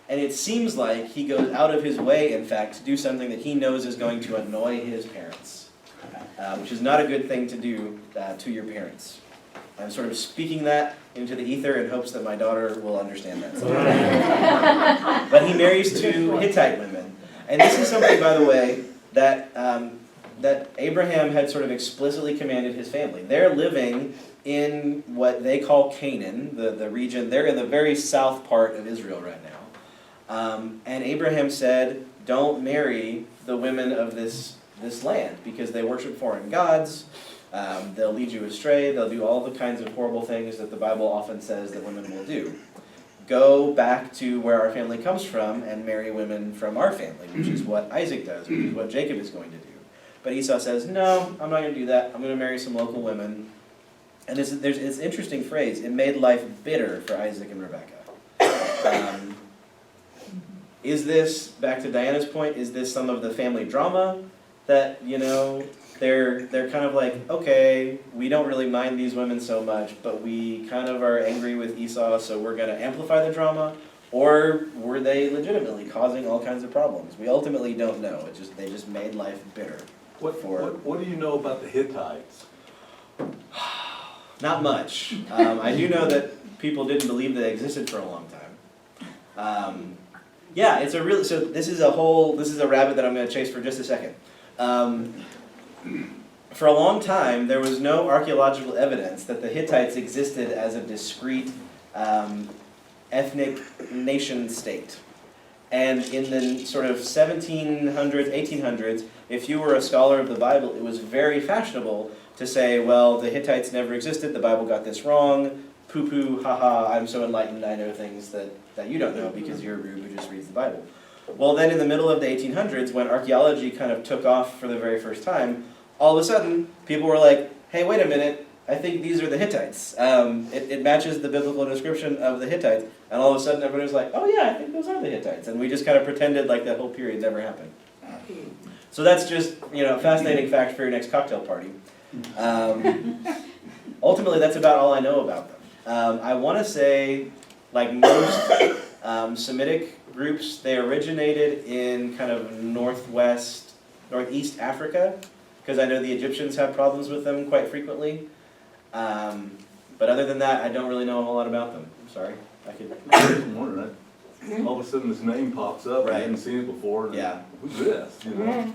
And it seems like he goes out of his way, in fact, to do something that he knows is going to annoy his parents. which is not a good thing to do to your parents. I'm sort of speaking that into the ether in hopes that my daughter will understand that. But he marries two Hittite women. And this is something, by the way, that Abraham had sort of explicitly commanded his family. They're living in what they call Canaan, the region. They're in the very south part of Israel right now. And Abraham said, don't marry the women of this land because they worship foreign gods. They'll lead you astray. They'll do all the kinds of horrible things that the Bible often says that women will do. Go back to where our family comes from and marry women from our family, which is what Isaac does, which is what Jacob is going to do. But Esau says, no, I'm not going to do that. I'm going to marry some local women. And there's this interesting phrase, it made life bitter for Isaac and Rebekah. Is this, back to Diana's point, is this some of the family drama that, they're kind of like, okay, we don't really mind these women so much, but we kind of are angry with Esau, so we're going to amplify the drama? Or were they legitimately causing all kinds of problems? We ultimately don't know. They just made life bitter. What do you know about the Hittites? Not much. I do know that people didn't believe they existed for a long time. Yeah, it's a really, so this is a rabbit that I'm going to chase for just a second. For a long time, there was no archaeological evidence that the Hittites existed as a discrete ethnic nation state. And in the sort of 1700s, 1800s, if you were a scholar of the Bible, it was very fashionable to say, well, the Hittites never existed, the Bible got this wrong, poo-poo, haha, I'm so enlightened, I know things that you don't know because you're a rube who just reads the Bible. Well, then in the middle of the 1800s, when archaeology kind of took off for the very first time, all of a sudden, people were like, hey, wait a minute, I think these are the Hittites. It matches the biblical description of the Hittites, and all of a sudden everybody was like, oh yeah, I think those are the Hittites. And we just kind of pretended like that whole period never happened. So that's just, a fascinating fact for your next cocktail party. Ultimately, that's about all I know about them. I want to say, like most Semitic groups, they originated in kind of northeast Africa, because I know the Egyptians have problems with them quite frequently. But other than that, I don't really know a whole lot about them. I'm sorry. I was wondering, all of a sudden this name pops up, Right. I hadn't seen it before. And Yeah. Who's this?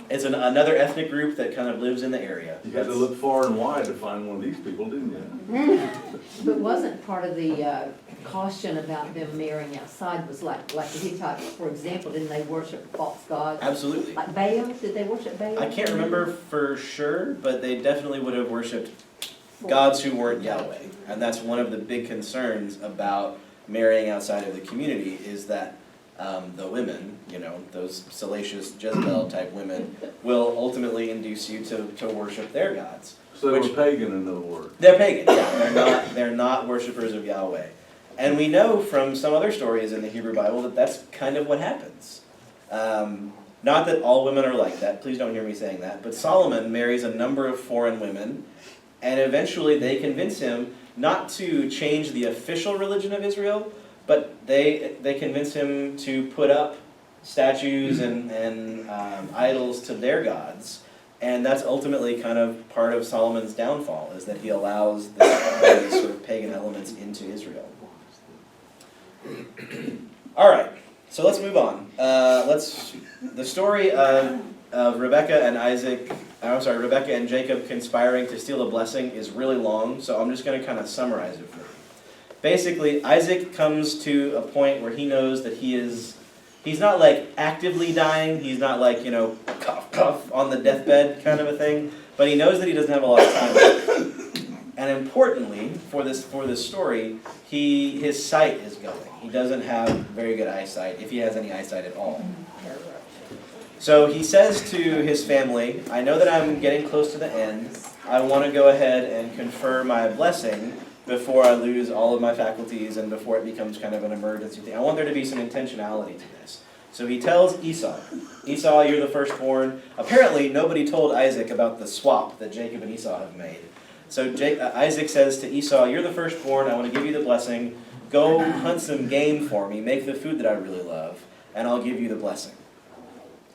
It's another ethnic group that kind of lives in the area. You had to look far and wide to find one of these people, didn't you? But wasn't part of the caution about them marrying outside was like the Hittites, for example, didn't they worship false gods? Absolutely. Like Baal, did they worship Baal? I can't remember for sure, but they definitely would have worshipped gods who weren't Yahweh. And that's one of the big concerns about marrying outside of the community is that the women, those salacious Jezebel type women, will ultimately induce you to worship their gods. So they were pagan, in other words. They're pagan, yeah. They're not worshipers of Yahweh. And we know from some other stories in the Hebrew Bible that that's kind of what happens. Not that all women are like that, please don't hear me saying that, but Solomon marries a number of foreign women, and eventually they convince him not to change the official religion of Israel, but they convince him to put up statues and idols to their gods. And that's ultimately kind of part of Solomon's downfall, is that he allows these sort of pagan elements into Israel. All right, so let's move on. The story of Rebekah and Jacob conspiring to steal a blessing is really long, so I'm just going to kind of summarize it for you. Basically, Isaac comes to a point where he knows that he's not like actively dying, he's not like, cough, cough on the deathbed kind of a thing, but he knows that he doesn't have a lot of time left. And importantly, for this story, his sight is going. He doesn't have very good eyesight, if he has any eyesight at all. So he says to his family, I know that I'm getting close to the end. I want to go ahead and confer my blessing before I lose all of my faculties and before it becomes kind of an emergency thing. I want there to be some intentionality to this. So he tells Esau, you're the firstborn. Apparently, nobody told Isaac about the swap that Jacob and Esau have made. So Isaac says to Esau, you're the firstborn, I want to give you the blessing. Go hunt some game for me, make the food that I really love, and I'll give you the blessing.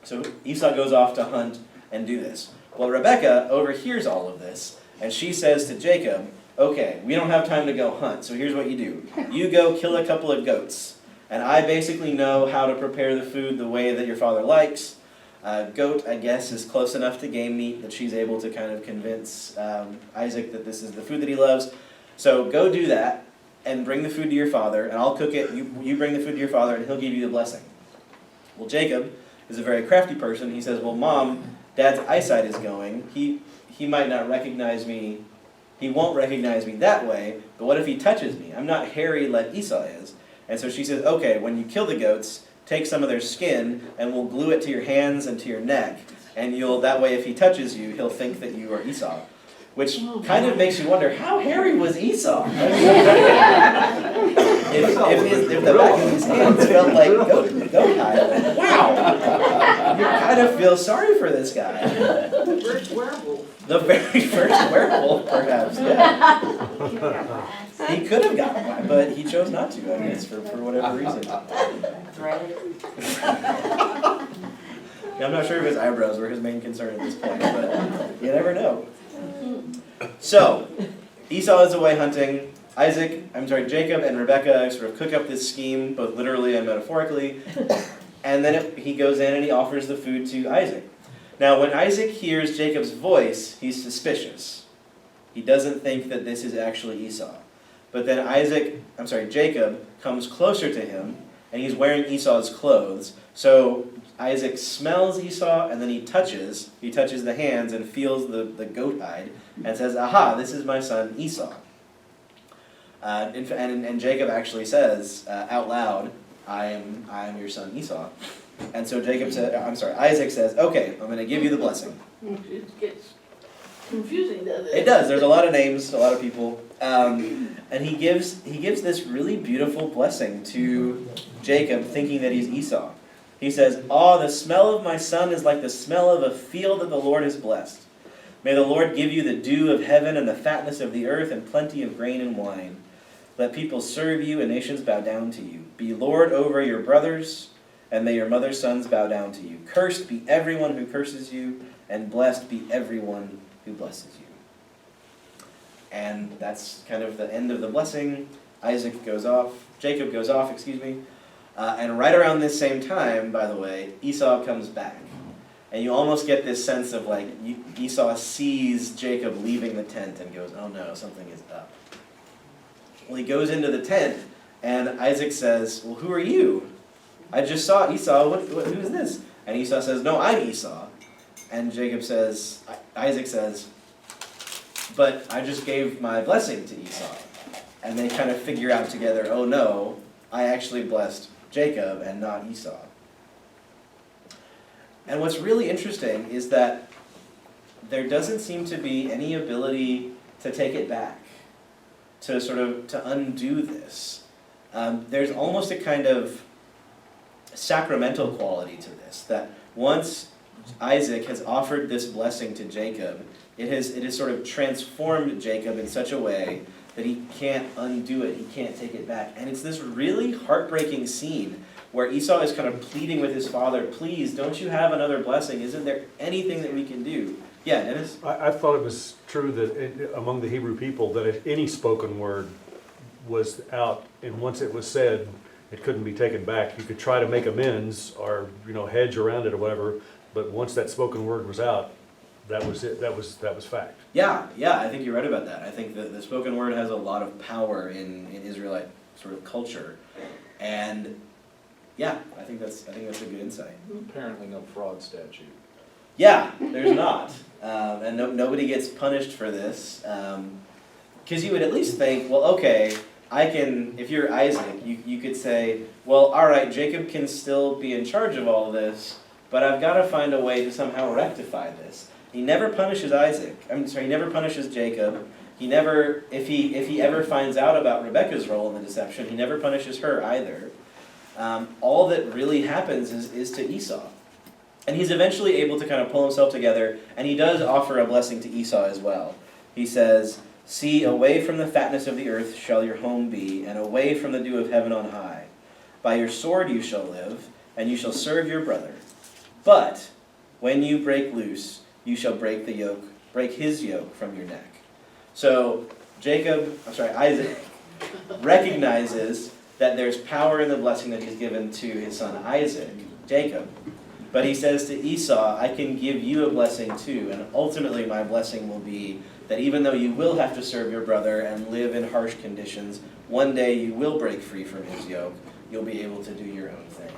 So Esau goes off to hunt and do this. Well, Rebecca overhears all of this, and she says to Jacob, okay, we don't have time to go hunt, so here's what you do. You go kill a couple of goats, and I basically know how to prepare the food the way that your father likes. Goat, I guess, is close enough to game meat that she's able to kind of convince Isaac that this is the food that he loves. So go do that, and bring the food to your father, and I'll cook it. You bring the food to your father, and he'll give you the blessing. Well, Jacob is a very crafty person. He says, well, Mom, Dad's eyesight is going. He might not recognize me. He won't recognize me that way, but what if he touches me? I'm not hairy like Esau is. And so she says, okay, when you kill the goats, take some of their skin, and we'll glue it to your hands and to your neck, and that way if he touches you, he'll think that you are Esau. Which kind of makes you wonder, how hairy was Esau? If the back of his hands felt like goat hide, wow! You kind of feel sorry for this guy. The first werewolf. The very first werewolf, perhaps, yeah. He could have gotten one, but he chose not to, I guess, for whatever reason. I'm not sure if his eyebrows were his main concern at this point, but you never know. So, Esau is away hunting. Jacob and Rebecca sort of cook up this scheme, both literally and metaphorically, and then he goes in and he offers the food to Isaac. Now, when Isaac hears Jacob's voice, he's suspicious. He doesn't think that this is actually Esau. But then Jacob comes closer to him, and he's wearing Esau's clothes. So Isaac smells Esau, and then he touches the hands and feels the goat hide, and says, aha, this is my son Esau. And Jacob actually says out loud, I am your son Esau. And so Isaac says, okay, I'm going to give you the blessing. It gets confusing, doesn't it? It does. There's a lot of names, a lot of people. And he gives this really beautiful blessing to Jacob, thinking that he's Esau. He says, the smell of my son is like the smell of a field that the Lord has blessed. May the Lord give you the dew of heaven and the fatness of the earth and plenty of grain and wine. Let people serve you and nations bow down to you. Be Lord over your brothers, and may your mother's sons bow down to you. Cursed be everyone who curses you, and blessed be everyone who blesses you. And that's kind of the end of the blessing. Jacob goes off, and right around this same time, by the way, Esau comes back. And you almost get this sense of like, Esau sees Jacob leaving the tent and goes, oh no, something is up. Well, he goes into the tent, and Isaac says, well, who are you? I just saw Esau, who is this? And Esau says, no, I'm Esau. And Isaac says, but I just gave my blessing to Esau. And they kind of figure out together, oh no, I actually blessed Jacob and not Esau. And what's really interesting is that there doesn't seem to be any ability to take it back, to undo this. There's almost a kind of sacramental quality to this, that once Isaac has offered this blessing to Jacob, it has sort of transformed Jacob in such a way that he can't undo it, he can't take it back. And it's this really heartbreaking scene where Esau is kind of pleading with his father, please, don't you have another blessing? Isn't there anything that we can do? Yeah, Dennis? I thought it was true that among the Hebrew people, that if any spoken word was out, and once it was said, it couldn't be taken back. You could try to make amends or, hedge around it or whatever, but once that spoken word was out, that was it. That was fact. Yeah, I think you're right about that. I think that the spoken word has a lot of power in Israelite sort of culture. And yeah, I think that's a good insight. Apparently no fraud statute. Yeah, there's not. And nobody gets punished for this. Because you would at least think, well, okay, if you're Isaac, you could say, well, all right, Jacob can still be in charge of all this, but I've got to find a way to somehow rectify this. He never punishes he never punishes Jacob. If he ever finds out about Rebekah's role in the deception, he never punishes her either. All that really happens is to Esau. And he's eventually able to kind of pull himself together, and he does offer a blessing to Esau as well. He says, see, away from the fatness of the earth shall your home be, and away from the dew of heaven on high. By your sword you shall live, and you shall serve your brother. But when you break loose, you shall break his yoke from your neck. So Isaac recognizes that there's power in the blessing that he's given to his son Isaac, Jacob. But he says to Esau, I can give you a blessing too, and ultimately my blessing will be that even though you will have to serve your brother and live in harsh conditions, one day you will break free from his yoke. You'll be able to do your own thing,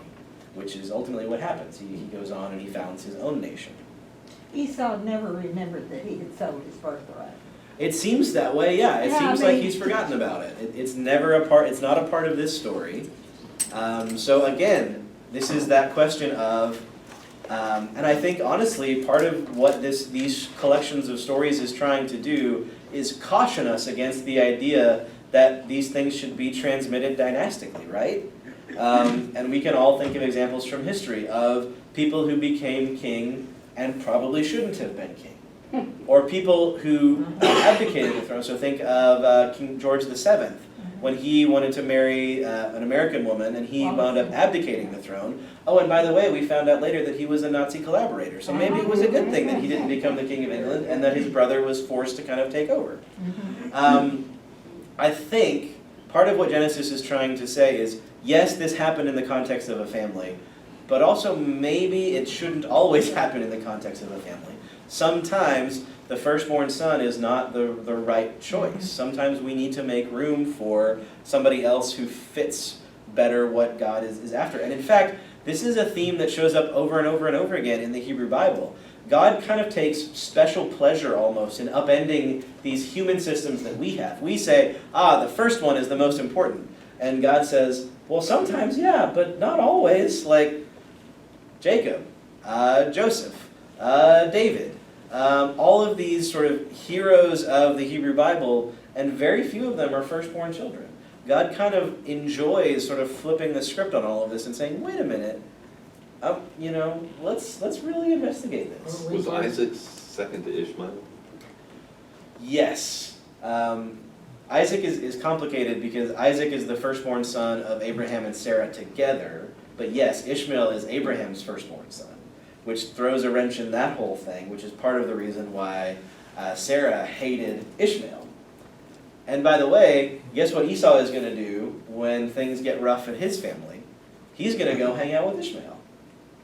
which is ultimately what happens. He goes on and he founds his own nation. Esau never remembered that he had sold his birthright. It seems that way, yeah. It seems like he's forgotten about it. It's never a part. It's not a part of this story. So again, this is that question of, and I think honestly, part of what these collections of stories is trying to do is caution us against the idea that these things should be transmitted dynastically, right? And we can all think of examples from history of people who became king and probably shouldn't have been king. Or people who abdicated the throne. So think of King George VII, when he wanted to marry an American woman and he wound up abdicating the throne. Oh, and by the way, we found out later that he was a Nazi collaborator. So maybe it was a good thing that he didn't become the King of England and that his brother was forced to kind of take over. I think part of what Genesis is trying to say is, yes, this happened in the context of a family, but also maybe it shouldn't always happen in the context of a family. Sometimes the firstborn son is not the right choice. Sometimes we need to make room for somebody else who fits better what God is after. And in fact, this is a theme that shows up over and over and over again in the Hebrew Bible. God kind of takes special pleasure almost in upending these human systems that we have. We say, the first one is the most important. And God says, well, sometimes, yeah, but not always. Like Jacob, Joseph, David. All of these sort of heroes of the Hebrew Bible, and very few of them are firstborn children. God kind of enjoys sort of flipping the script on all of this and saying, wait a minute, let's really investigate this. Was Isaac second to Ishmael? Yes. Isaac is complicated because Isaac is the firstborn son of Abraham and Sarah together, but yes, Ishmael is Abraham's firstborn son, which throws a wrench in that whole thing, which is part of the reason why Sarah hated Ishmael. And by the way, guess what Esau is going to do when things get rough in his family? He's going to go hang out with Ishmael.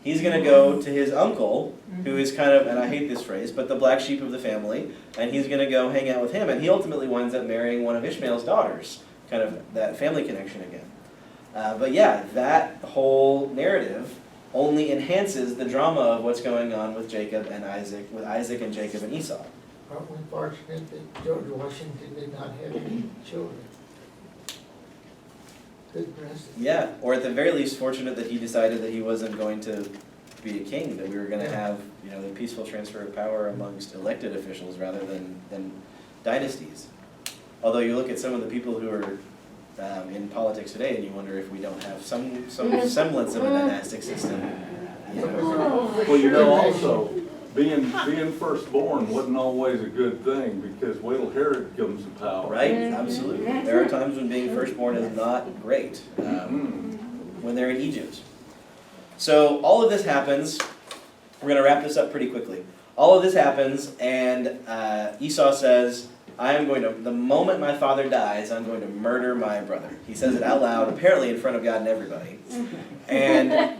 He's going to go to his uncle, who is kind of, and I hate this phrase, but the black sheep of the family, and he's going to go hang out with him, and he ultimately winds up marrying one of Ishmael's daughters, kind of that family connection again. But yeah, that whole narrative only enhances the drama of what's going on with Jacob and Isaac, with Isaac and Jacob and Esau. Aren't we fortunate that George Washington did not have any children? Good president. Yeah, or at the very least fortunate that he decided that he wasn't going to be a king, that we were going to have the peaceful transfer of power amongst elected officials rather than dynasties. Although you look at some of the people who are in politics today and you wonder if we don't have some semblance of a dynastic system. Well, also, being firstborn wasn't always a good thing because wait till Herod comes to power. Right, absolutely. There are times when being firstborn is not great, when they're in Egypt. So all of this happens. We're going to wrap this up pretty quickly. All of this happens, and Esau says, the moment my father dies, I'm going to murder my brother. He says it out loud, apparently in front of God and everybody. And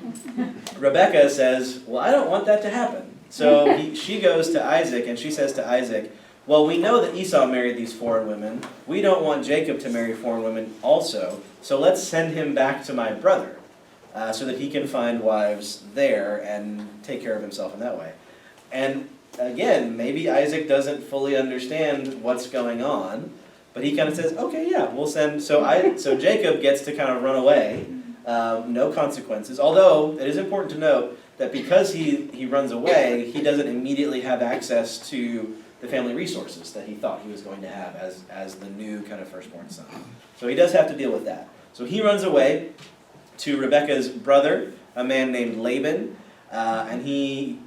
Rebekah says, well, I don't want that to happen. So she goes to Isaac, and she says to Isaac, well, we know that Esau married these foreign women. We don't want Jacob to marry foreign women also, so let's send him back to my brother so that he can find wives there and take care of himself in that way. And again, maybe Isaac doesn't fully understand what's going on, but he kind of says, okay, yeah, we'll send. So Jacob gets to kind of run away, no consequences. Although it is important to note that because he runs away, he doesn't immediately have access to the family resources that he thought he was going to have as the new kind of firstborn son. So he does have to deal with that. So he runs away to Rebekah's brother, a man named Laban, and you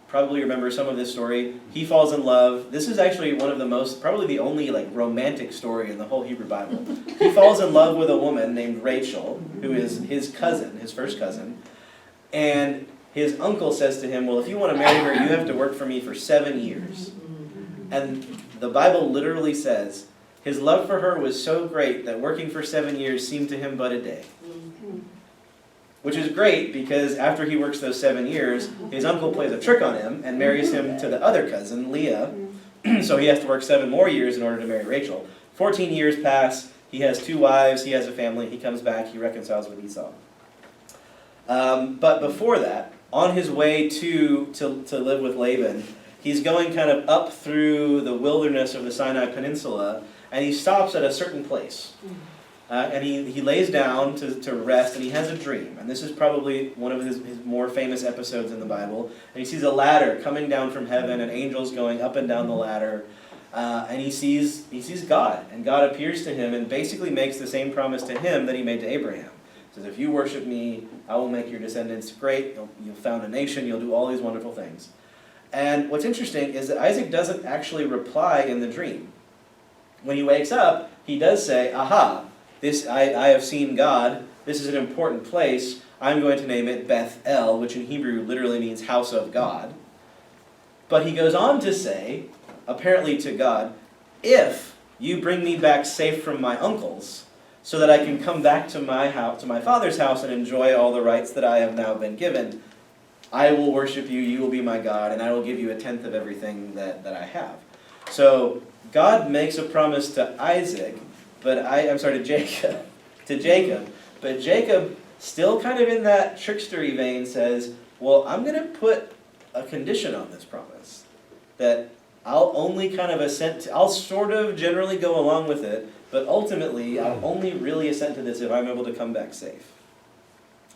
probably remember some of this story. He falls in love. This is actually one of the most, probably the only romantic story in the whole Hebrew Bible. He falls in love with a woman named Rachel, who is his cousin, his first cousin, and his uncle says to him, well, if you want to marry her, you have to work for me for 7 years. And the Bible literally says, his love for her was so great that working for 7 years seemed to him but a day. Which is great because after he works those 7 years, his uncle plays a trick on him and marries him to the other cousin, Leah. So he has to work 7 more years in order to marry Rachel. 14 years pass, he has 2 wives, he has a family, he comes back, he reconciles with Esau. But before that, on his way to live with Laban, he's going kind of up through the wilderness of the Sinai Peninsula, and he stops at a certain place. And he lays down to rest, and he has a dream. And this is probably one of his more famous episodes in the Bible. And he sees a ladder coming down from heaven, and angels going up and down the ladder. And he sees God, and God appears to him and basically makes the same promise to him that he made to Abraham. He says, if you worship me, I will make your descendants great. You'll found a nation. You'll do all these wonderful things. And what's interesting is that Isaac doesn't actually reply in the dream. When he wakes up, he does say, aha, I have seen God. This is an important place. I'm going to name it Beth-El, which in Hebrew literally means house of God. But he goes on to say, apparently to God, if you bring me back safe from my uncles, so that I can come back to my house, to my father's house, and enjoy all the rights that I have now been given, I will worship you, you will be my God, and I will give you 1/10 of everything that I have. So God makes a promise to Isaac, to Jacob, but Jacob, still kind of in that trickstery vein, says, well, I'm going to put a condition on this promise, that I'll only kind of assent to, I'll sort of generally go along with it, but ultimately I'll only really assent to this if I'm able to come back safe.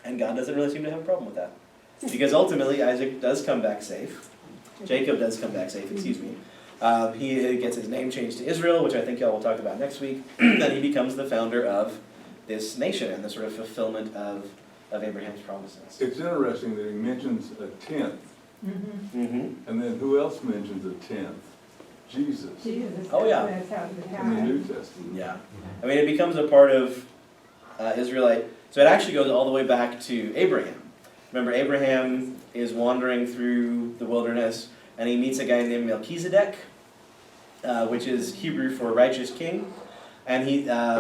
And God doesn't really seem to have a problem with that. Because ultimately Isaac does come back safe. Jacob does come back safe, excuse me. He gets his name changed to Israel, which I think y'all will talk about next week. And he becomes the founder of this nation and the sort of fulfillment of Abraham's promises. It's interesting that he mentions 1/10. And then who else mentions 1/10? Jesus. Oh, yeah. In the New Testament. Yeah. I mean, it becomes a part of Israelite. So it actually goes all the way back to Abraham. Remember, Abraham is wandering through the wilderness, and he meets a guy named Melchizedek, which is Hebrew for righteous king. And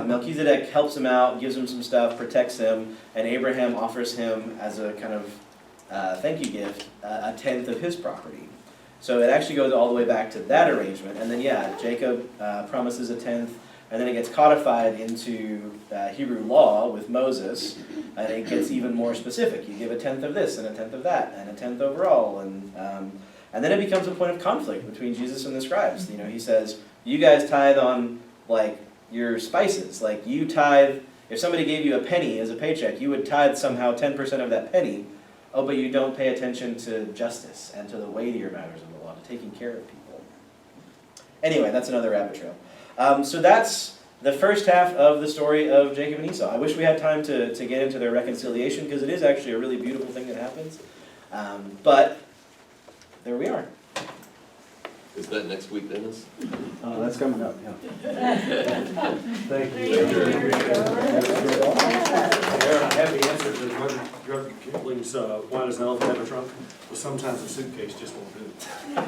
Melchizedek helps him out, gives him some stuff, protects him, and Abraham offers him as a kind of thank you gift 1/10 of his property. So it actually goes all the way back to that arrangement. And then, yeah, Jacob promises 1/10, and then it gets codified into Hebrew law with Moses, and it gets even more specific. You give 1/10 of this, and 1/10 of that, and 1/10 overall. And then it becomes a point of conflict between Jesus and the scribes. You know, he says, you guys tithe on, like, your spices. Like, you tithe, if somebody gave you a penny as a paycheck, you would tithe somehow 10% of that penny. Oh, but you don't pay attention to justice and to the weightier matters of the law, to taking care of people. Anyway, that's another rabbit trail. So that's the first half of the story of Jacob and Esau. I wish we had time to get into their reconciliation, because it is actually a really beautiful thing that happens. But there we are. Is that next week, Dennis? That's coming up, yeah. Thank you. Aaron, I have the answer to Rudyard Kipling's Why Does an Elephant Have a Trunk? Well, sometimes a suitcase just won't do it. Yeah.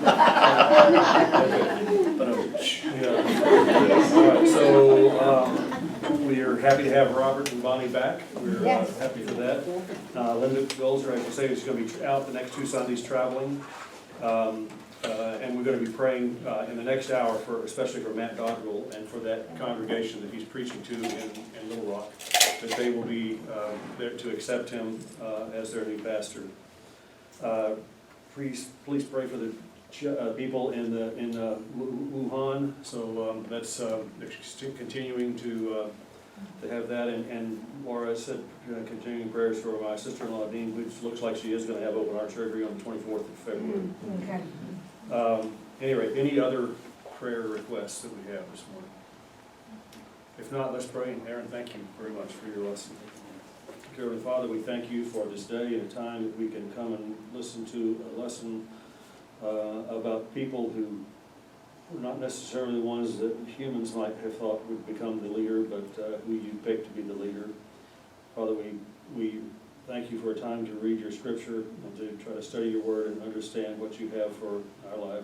All right, so we are happy to have Robert and Bonnie back. We're happy for that. Linda Golzer, I can say, is going to be out the next 2 Sundays traveling. And we're going to be praying in the next hour, especially for Matt Dodrill and for that congregation that he's preaching to in Little Rock, that they will be there to accept him as their new pastor. Please pray for the people in Wuhan. So that's continuing to have that. And Laura said continuing prayers for my sister-in-law Dean, which looks like she is going to have open heart surgery on the 24th of February. Okay. Anyway, any other prayer requests that we have this morning? If not, let's pray. And Aaron, thank you very much for your lesson. Dear Heavenly Father, we thank you for this day and a time that we can come and listen to a lesson about people who were not necessarily the ones that humans might have thought would become the leader, but who you picked to be the leader. Father, we thank you for a time to read your scripture and to try to study your word and understand what you have for our lives.